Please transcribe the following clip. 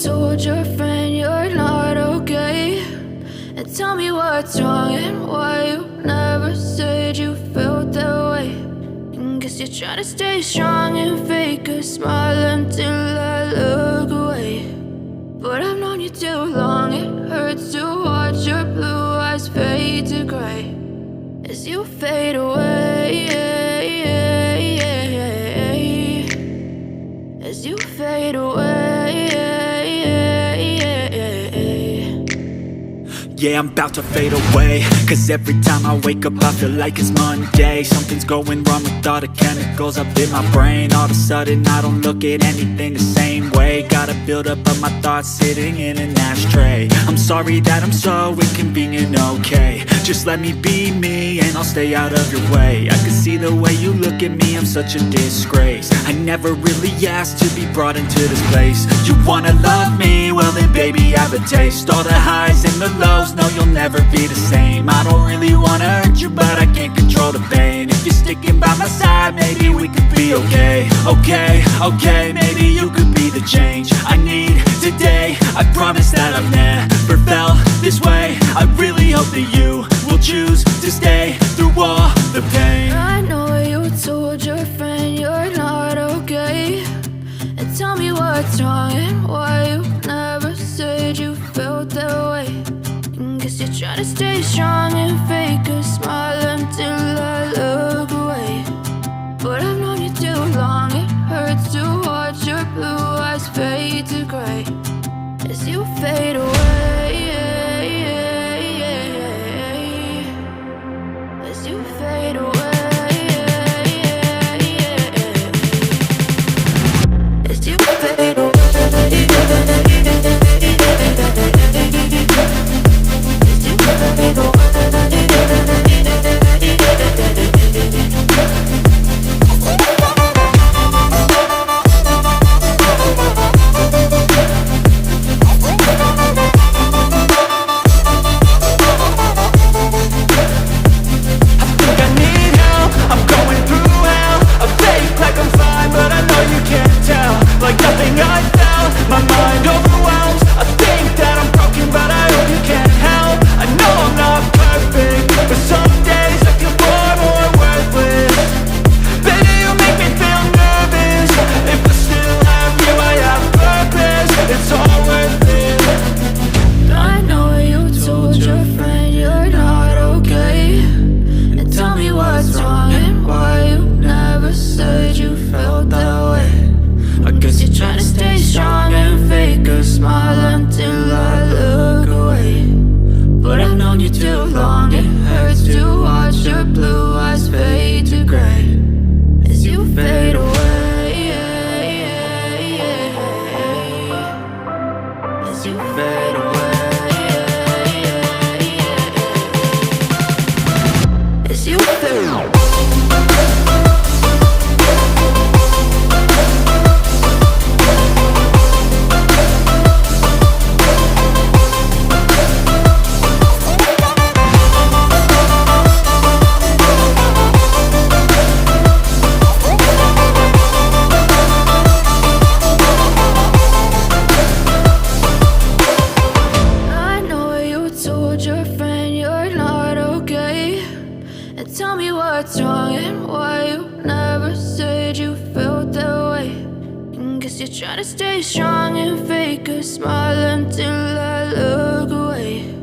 told your friend you're not okay, and tell me what's wrong and why you never said you felt that way. And guess you're trying to stay strong and fake a smile until I look away. But I've known you too long, it hurts to watch your blue eyes fade to gray as you fade away, as you fade away. Yeah, I'm about to fade away, cause every time I wake up I feel like it's Monday. Something's going wrong with all the chemicals up in my brain. All of a sudden I don't look at anything the same way. Got a buildup of my thoughts sitting in an ashtray. I'm sorry that I'm so inconvenient, okay. Just let me be me and I'll stay out of your way. I can see the way you look at me, I'm such a disgrace. I never really asked to be brought into this place. You wanna love me? Well then baby, have a taste. All the highs and the lows, no, you'll never be the same. I don't really wanna hurt you, but I can't control the pain. If you're sticking by my side, maybe we could be okay. Okay, maybe you could be the change I need today. I promise that I've never felt this way. I really hope that you will choose to stay through all the pain. I know you told your friend you're not okay, and tell me what's wrong and why you never said you felt that way. Guess you're trying to stay strong and fake a smile until I look away. But I've known you too long, it hurts to watch your blue eyes fade to gray as you fade away, as you fade away, as you fade away. Tell me what's wrong and why you never said you felt that way. And guess you're trying to stay strong and fake a smile until I look away.